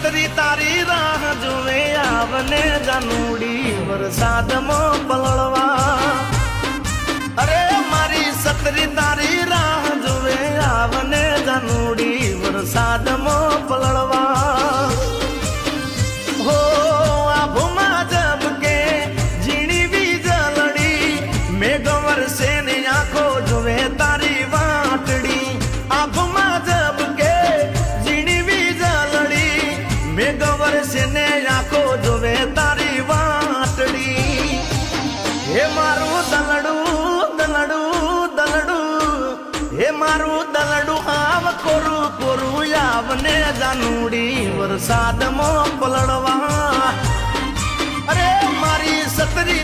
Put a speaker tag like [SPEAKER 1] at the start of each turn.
[SPEAKER 1] સતરી તારી રાહ જોવે આવને જાનુડી વરસાદમાં પલળવા અરે મારી સતરી તારી રાહ જોવે આવને જાનુડી વરસાદમાં પલળવા હો આભમાં ઝબકે ઝીણી વીજળડી મેઘ વરસે ને આંખો જોવે તારી વાટડી આભમાં ઝબકે ઝીણી વીજળડી મેઘ વરસે ને આંખો જોવે તારી વાટડી હે મારું દલડું દલડું દલડું હે મારું દલડું આવ કોરું કોરું આવને જાનુડી વરસાદમાં પલળવા અરે મારી સતરી